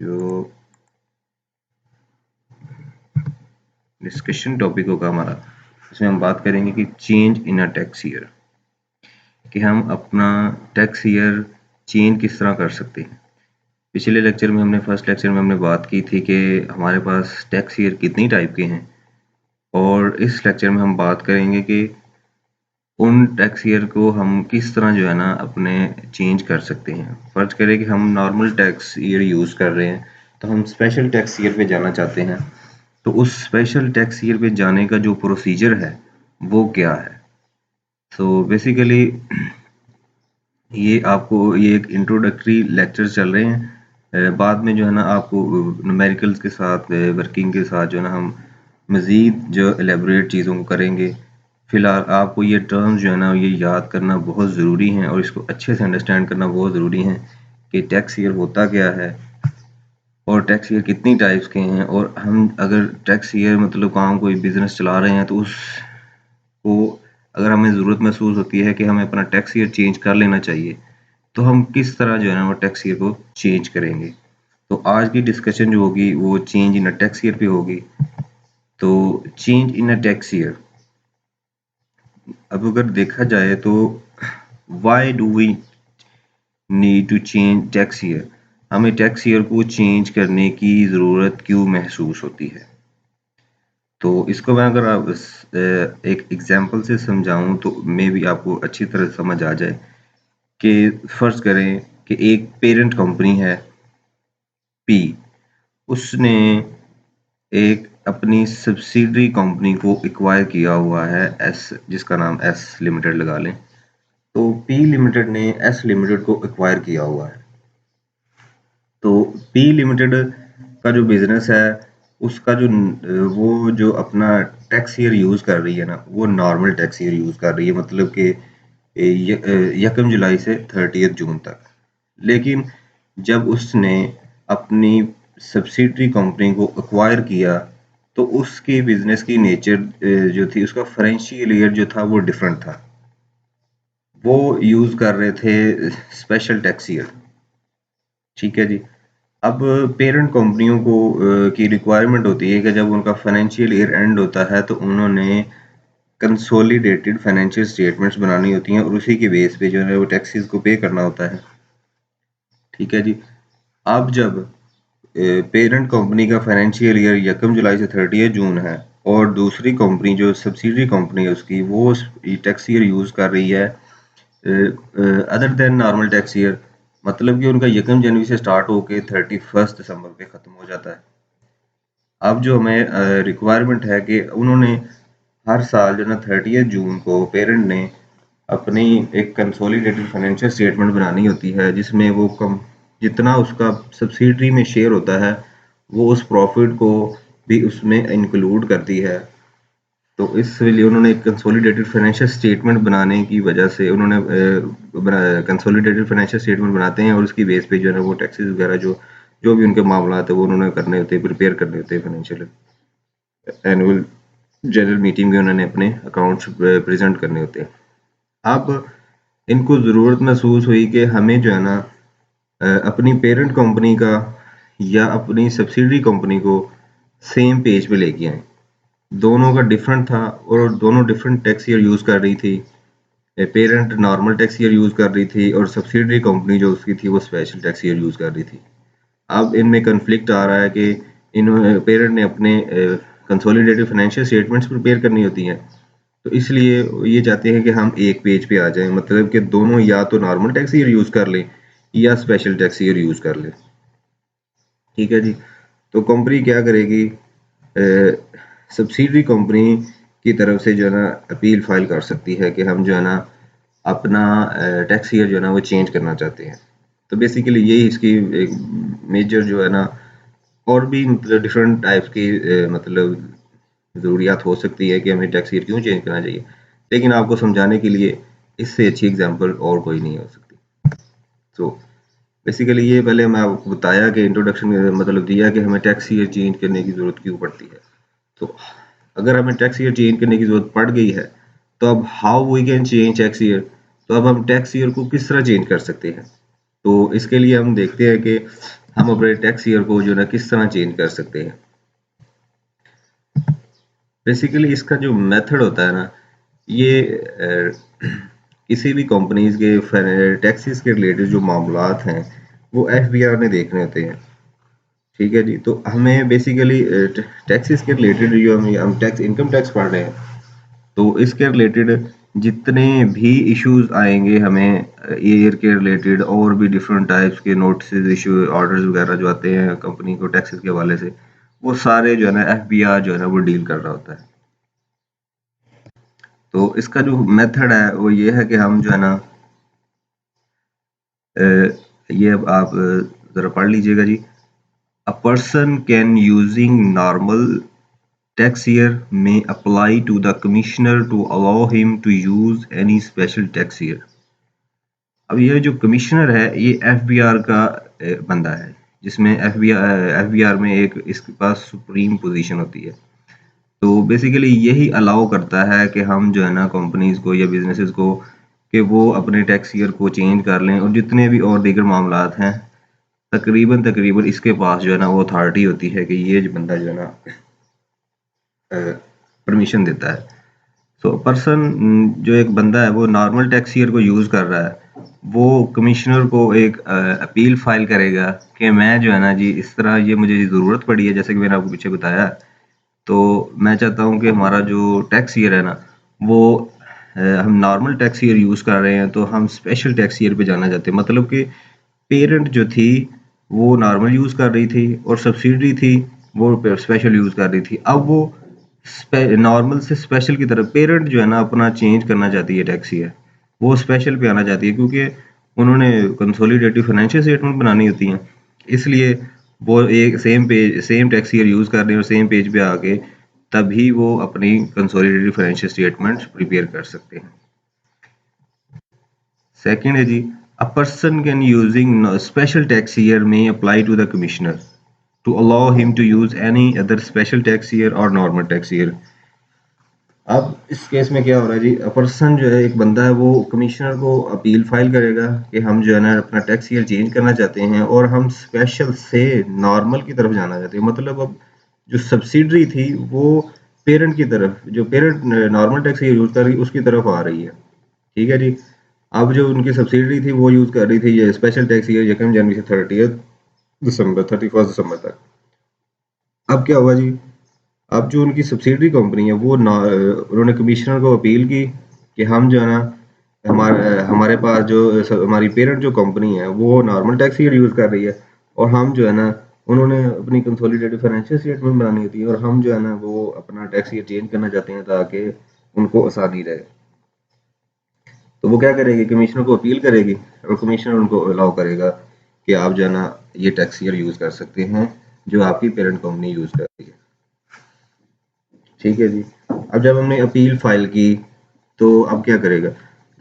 जो discussion topic होगा हमारा, इसमें हम बात करेंगे कि change in a tax year, कि हम अपना टैक्स ईयर चेंज किस तरह कर सकते हैं। पिछले लेक्चर में फर्स्ट लेक्चर में हमने बात की थी कि हमारे पास टैक्स ईयर कितनी टाइप के हैं, और इस लेक्चर में हम बात करेंगे कि उन टैक्स ईयर को हम किस तरह जो है ना अपने चेंज कर सकते हैं। फर्ज करें कि हम नॉर्मल टैक्स ईयर यूज़ कर रहे हैं, तो हम स्पेशल टैक्स ईयर पे जाना चाहते हैं, तो उस स्पेशल टैक्स ईयर पे जाने का जो प्रोसीजर है वो क्या है। तो बेसिकली ये एक इंट्रोडक्टरी लेक्चर चल रहे हैं। बाद में जो है ना आपको न्यूमेरिकल्स के साथ वर्किंग के साथ जो है ना हम मज़ीद जो एलेबोरेट चीज़ों को करेंगे। फ़िलहाल आपको ये टर्म्स जो है ना ये याद करना बहुत ज़रूरी है, और इसको अच्छे से अंडरस्टैंड करना बहुत ज़रूरी है कि टैक्स ईयर होता क्या है और टैक्स ईयर कितनी टाइप्स के हैं। और हम अगर टैक्स ईयर मतलब काम कोई बिज़नेस चला रहे हैं, तो उसको अगर हमें ज़रूरत महसूस होती है कि हमें अपना टैक्स ईयर चेंज कर लेना चाहिए, तो हम किस तरह जो है ना वो टैक्स ईयर को चेंज करेंगे। तो आज की डिस्कशन जो होगी वो change in a tax year पे होगी। तो change in a tax year, अब अगर देखा जाए तो why do we need to change tax year, हमें टैक्स ईयर को चेंज करने की ज़रूरत क्यों महसूस होती है। तो इसको मैं अगर आप एक एग्जांपल से समझाऊं तो मे भी आपको अच्छी तरह समझ आ जाए कि फर्ज करें कि एक पेरेंट कंपनी है पी, उसने एक अपनी सब्सिडरी कंपनी को एक्वायर किया हुआ है एस, जिसका नाम एस लिमिटेड लगा लें। तो पी लिमिटेड ने एस लिमिटेड को एक्वायर किया हुआ है। तो पी लिमिटेड का जो बिजनेस है उसका वो जो अपना टैक्स ईयर यूज कर रही है ना, वो नॉर्मल टैक्स ईयर यूज कर रही है, मतलब कि यकम जुलाई से 30 जून तक। लेकिन जब उसने अपनी सब्सिडरी कंपनी को एक्वायर किया, तो उसकी बिजनेस की नेचर जो थी, उसका फाइनेंशियल ईयर जो था वो डिफरेंट था। वो यूज कर रहे थे स्पेशल टैक्स ईयर। ठीक है जी। अब पेरेंट कंपनियों को की रिक्वायरमेंट होती है कि जब उनका फाइनेंशियल ईयर एंड होता है, तो उन्होंने कंसोलिडेटेड फाइनेंशियल स्टेटमेंट्स बनानी होती हैं, और उसी के बेस पे जो है वो टैक्सेस को पे करना होता है। ठीक है जी। अब जब पेरेंट कंपनी का फाइनेंशियल ईयर यकम जुलाई से 30 जून है, और दूसरी कंपनी जो सब्सिडरी कंपनी है उसकी वो टैक्स ईयर यूज कर रही है other than normal tax year, मतलब कि उनका यकम जनवरी से स्टार्ट होके 31 दिसंबर पे खत्म हो जाता है। अब जो हमें रिक्वायरमेंट है कि उन्होंने हर साल जो ना 30 जून को पेरेंट ने अपनी एक कंसोलिडेटेड फाइनेंशियल स्टेटमेंट बनानी होती है, जिसमें वो कम जितना उसका सब्सिडरी में शेयर होता है वो उस प्रॉफिट को भी उसमें इंक्लूड करती है। तो इसलिए उन्होंने एक कंसोलिडेटेड फाइनेंशियल स्टेटमेंट बनाने की वजह से उन्होंने कंसोलिडेटेड फाइनेंशियल स्टेटमेंट बनाते हैं, और उसकी बेस पे जो है ना वो टैक्सेस वगैरह जो जो भी उनके मामला है वो उन्होंने करने होते हैं, प्रिपेयर करने होते हैं। फाइनेंशियल एनुअल जनरल मीटिंग में उन्होंने अपने अकाउंट्स प्रेजेंट करने होते हैं। अब इनको ज़रूरत महसूस हुई कि हमें जो है ना अपनी पेरेंट कंपनी का या अपनी सब्सिडरी कंपनी को सेम पेज पे लेके आए। दोनों का डिफरेंट था, और दोनों डिफरेंट टैक्स ईयर यूज़ कर रही थी। Parent normal tax year use कर रही थी, और सब्सिडरी कंपनी जो उसकी थी वो स्पेशल टैक्स ईयर यूज़ कर रही थी। अब इनमें कन्फ्लिक्ट आ रहा है कि इन पेरेंट ने अपने कंसोलिडेटेड फाइनेंशियल स्टेटमेंट्स प्रिपेयर करनी होती हैं, तो इसलिए ये चाहते हैं कि हम एक पेज पे आ जाएं, मतलब कि दोनों या तो नॉर्मल टैक्स ईयर यूज़ कर लें या स्पेशल टैक्स ईयर यूज़ कर लें। ठीक है जी। तो कंपनी क्या करेगी, सब्सिडरी कंपनी की तरफ से जो है ना अपील फाइल कर सकती है कि हम जो है ना अपना टैक्स ईयर जो है ना वो चेंज करना चाहते हैं। तो बेसिकली यही इसकी एक मेजर जो है ना, और भी मतलब डिफरेंट टाइप्स की मतलब ज़रूरियात हो सकती है कि हमें टैक्स ईयर क्यों चेंज करना चाहिए, लेकिन आपको समझाने के लिए इससे अच्छी एग्जांपल और कोई नहीं हो सकती। तो बेसिकली ये पहले मैं आपको बताया कि इंट्रोडक्शन में मतलब दिया कि हमें टैक्स ईयर चेंज करने की ज़रूरत क्यों पड़ती है। तो अगर हमें टैक्स ईयर चेंज करने की ज़रूरत पड़ गई है, तो अब how we can change tax year, तो अब हम टैक्स ईयर को किस तरह चेंज कर सकते हैं। तो इसके लिए हम देखते हैं कि हम अपने टैक्स ईयर को जो है ना किस तरह चेंज कर सकते हैं। बेसिकली इसका जो मेथड होता है ना, ये किसी भी कंपनीज के टैक्सेस के रिलेटेड जो मामलात हैं वो एफबीआर ने देखने होते हैं। ठीक है जी, तो हमें बेसिकली टैक्सेस के रिलेटेड जो हम टैक्स इनकम टैक्स पढ़ रहे हैं, तो इसके रिलेटेड जितने भी इश्यूज आएंगे हमें ईयर के रिलेटेड और भी डिफरेंट टाइप्स के नोटिस इशू ऑर्डर्स वगैरह जो आते हैं कंपनी को टैक्सेस के हवाले से, वो सारे जो है ना एफबीआर जो है ना वो डील कर रहा होता है। तो इसका जो मेथड है वो ये है कि हम जो है ना ये अब आप ज़रा पढ़ लीजिएगा जी। A person can using normal tax year may apply to the commissioner to allow him to use any special tax year। अब ये जो कमिश्नर है ये एफबीआर का बंदा है, जिसमें एफबीआर में एक इसके पास सुप्रीम पोजीशन होती है। तो बेसिकली यही अलाउ करता है कि हम जो है ना कंपनीज को या बिजनेसेस को कि वो अपने टैक्स ईयर को चेंज कर लें, और जितने भी और दीगर मामलात हैं तकरीबन तकरीबन इसके पास जो है ना वो अथॉरिटी होती है कि ये जो बंदा जो है ना परमिशन देता है। तो पर्सन जो एक बंदा है वो नॉर्मल टैक्स ईयर को यूज़ कर रहा है, वो कमिश्नर को एक अपील फाइल करेगा कि मैं जो है ना जी इस तरह ये मुझे ज़रूरत पड़ी है, जैसे कि मैंने आपको पीछे बताया, तो मैं चाहता हूँ कि हमारा जो टैक्स ईयर है ना वो हम नॉर्मल टैक्स ईयर यूज़ कर रहे हैं, तो हम स्पेशल टैक्स ईयर पे जाना चाहते हैं। मतलब कि पेरेंट जो थी वो नॉर्मल यूज़ कर रही थी और सब्सिडरी थी वो स्पेशल यूज़ कर रही थी। अब वो नॉर्मल से स्पेशल की तरफ पेरेंट जो है ना अपना चेंज करना चाहती है टैक्स ईयर, वो स्पेशल पे आना चाहती है, क्योंकि उन्होंने कंसोलिडेटिव फाइनेंशियल स्टेटमेंट बनानी होती हैं। इसलिए वो एक सेम टैक्स ईयर यूज़ कर रहे हैं और सेम पेज पे आके तभी वो अपनी कंसोलिडेटेड फाइनेंशियल स्टेटमेंट प्रिपेयर कर सकते हैं। सेकंड है जी, a person can using special tax year में apply to the commissioner to allow him to use any other special tax year और नॉर्मल टैक्स ईयर। अब इस केस में क्या हो रहा है जी, पर्सन जो है एक बंदा है वो कमिश्नर को अपील फाइल करेगा कि हम जो है ना अपना टैक्स ईयर चेंज करना चाहते हैं और हम स्पेशल से नॉर्मल की तरफ जाना चाहते हैं। मतलब अब जो सब्सिडरी थी वो पेरेंट की तरफ, जो parent normal tax year use कर रही है उसकी तरफ आ रही है। ठीक है जी, अब जो उनकी सब्सिडरी थी वो यूज कर रही थी ये स्पेशल टैक्स ईयर 1 जनवरी से 31 दिसंबर तक। अब क्या हुआ जी, अब जो उनकी सब्सिडरी कंपनी है वो उन्होंने कमिश्नर को अपील की कि हम जो है ना हमारे पास जो हमारी पेरेंट जो कंपनी है वो नॉर्मल टैक्स ईयर यूज़ कर रही है, और हम जो है ना उन्होंने अपनी कंसोलिडेटेड फाइनेंशियल स्टेटमेंट बनानी होती है और हम जो है ना वो अपना टैक्स ईयर चेंज करना चाहते हैं ताकि उनको आसानी रहे। तो वो क्या करेगी, कमिश्नर को अपील करेगी और कमिश्नर उनको अलाउ करेगा कि आप जो है ना ये टैक्स ईयर यूज़ कर सकते हैं जो आपकी पेरेंट कंपनी यूज़ कर रही है। ठीक है जी, अब जब हमने अपील फाइल की तो अब क्या करेगा,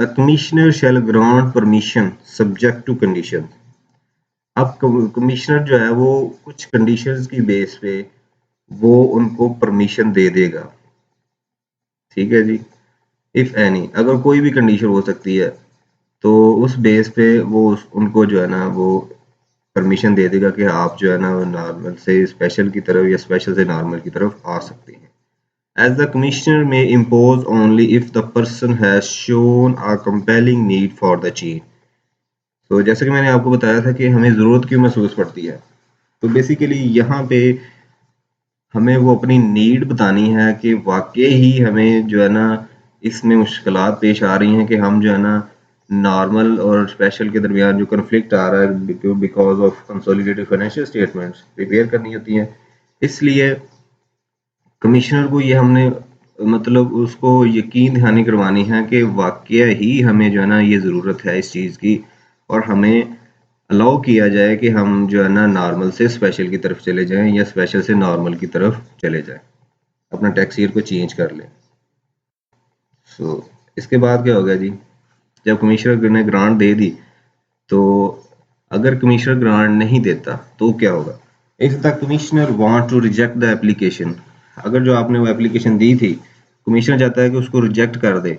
the commissioner shall grant permission subject to condition. अब कमिश्नर जो है वो कुछ कंडीशंस की बेस पे वो उनको परमिशन दे देगा। ठीक है जी, इफ एनी, अगर कोई भी कंडीशन हो सकती है तो उस बेस पे वो उनको जो है ना वो परमिशन दे देगा कि आप जो है ना नॉर्मल से स्पेशल की तरफ या स्पेशल से नॉर्मल की तरफ आ सकते हैं। As the commissioner may impose only if the person has shown a compelling need for the change। तो जैसे कि मैंने आपको बताया था कि हमें ज़रूरत क्यों महसूस पड़ती है, तो बेसिकली यहाँ पे हमें वो अपनी नीड बतानी है कि वाकई ही हमें जो है ना इसमें मुश्किलात पेश आ रही हैं कि हम जो है ना नॉर्मल और स्पेशल के दरमियान जो कन्फ्लिक्ट आ रहा है because of consolidated financial statements prepare करनी होती हैं। इसलिए कमिश्नर को ये हमने मतलब उसको यकीन दहानी करवानी है कि वाकई ही हमें जो है ना ये ज़रूरत है इस चीज़ की, और हमें अलाउ किया जाए कि हम जो है ना नॉर्मल से स्पेशल की तरफ चले जाएं या स्पेशल से नॉर्मल की तरफ चले जाएं, अपना टैक्स ईयर को चेंज कर लें। सो इसके बाद क्या हो गया जी, जब कमिश्नर ने ग्रांट दे दी, तो अगर कमिश्नर ग्रांट नहीं देता तो क्या होगा, if the commissioner want to reject the application, अगर जो आपने वो एप्लीकेशन दी थी कमिश्नर चाहता है कि उसको रिजेक्ट कर दे,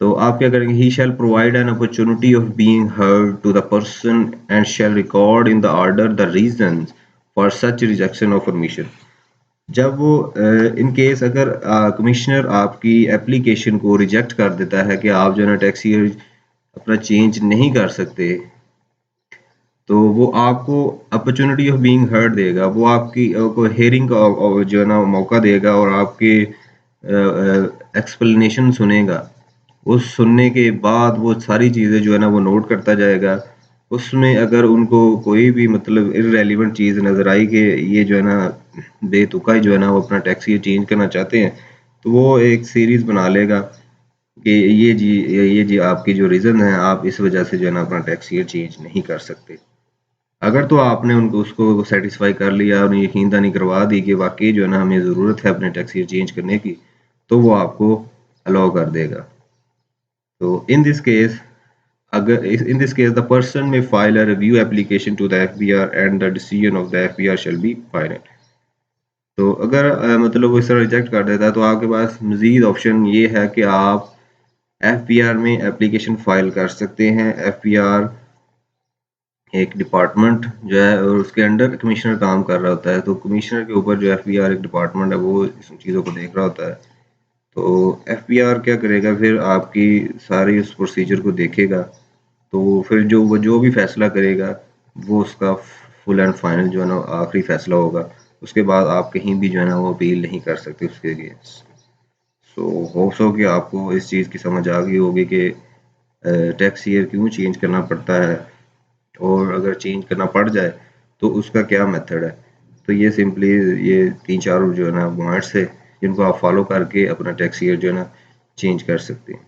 तो आप क्या करेंगे, he shall provide an opportunity of being heard to the person and shall record in the order the reasons for such rejection of permission. जब वो इन केस अगर कमिश्नर आपकी एप्लीकेशन को रिजेक्ट कर देता है कि आप जो है ना टैक्स ईयर अपना चेंज नहीं कर सकते, तो वो आपको अपॉर्चुनिटी ऑफ बीइंग हर्ड देगा, वो आपकी को हेयरिंग का जो है ना मौका देगा और आपके एक्सप्लेनेशन सुनेगा। उस सुनने के बाद वो सारी चीज़ें जो है ना वो नोट करता जाएगा। उसमें अगर उनको कोई भी मतलब इर्रेलेवेंट चीज़ नज़र आई कि ये जो है ना बेतुका ही जो है ना वो अपना टैक्स ये चेंज करना चाहते हैं, तो वो एक सीरीज़ बना लेगा कि ये जी आपकी जो रीज़न है, आप इस वजह से जो है ना अपना टैक्स ईयर चेंज नहीं कर सकते। अगर तो आपने उनको उसको सेटिस्फाई कर लिया, उन्हें यकीनदहानी करवा दी कि वाकई जो है ना हमें ज़रूरत है अपने टैक्स ईयर चेंज करने की, तो वो आपको अलाउ कर देगा। तो in this case the person may file a review application to the FBR and the decision of the FBR shall be final। तो अगर मतलब वो इस तरह रिजेक्ट कर देता है, तो आपके पास मज़ीद ऑप्शन ये है कि आप FBR में एप्लीकेशन फाइल कर सकते हैं। FBR एक डिपार्टमेंट जो है और उसके अंडर कमिश्नर काम कर रहा होता है, तो कमिश्नर के ऊपर जो FBR एक डिपार्टमेंट है वो इन चीज़ों को देख रहा होता है। तो FBR क्या करेगा, फिर आपकी सारी उस प्रोसीजर को देखेगा, तो फिर वो जो भी फैसला करेगा वो उसका फुल एंड फाइनल जो है ना आखिरी फैसला होगा। उसके बाद आप कहीं भी जो है ना वो अपील नहीं कर सकते उसके अगेंस्ट। सो होप्स हो कि आपको इस चीज़ की समझ आ गई होगी कि टैक्स ईयर क्यों चेंज करना पड़ता है, और अगर चेंज करना पड़ जाए तो उसका क्या मेथड है। तो ये सिंपली ये 3-4 जो है ना पॉइंट्स है जिनको आप फॉलो करके अपना टैक्स ईयर जो है ना चेंज कर सकते हैं।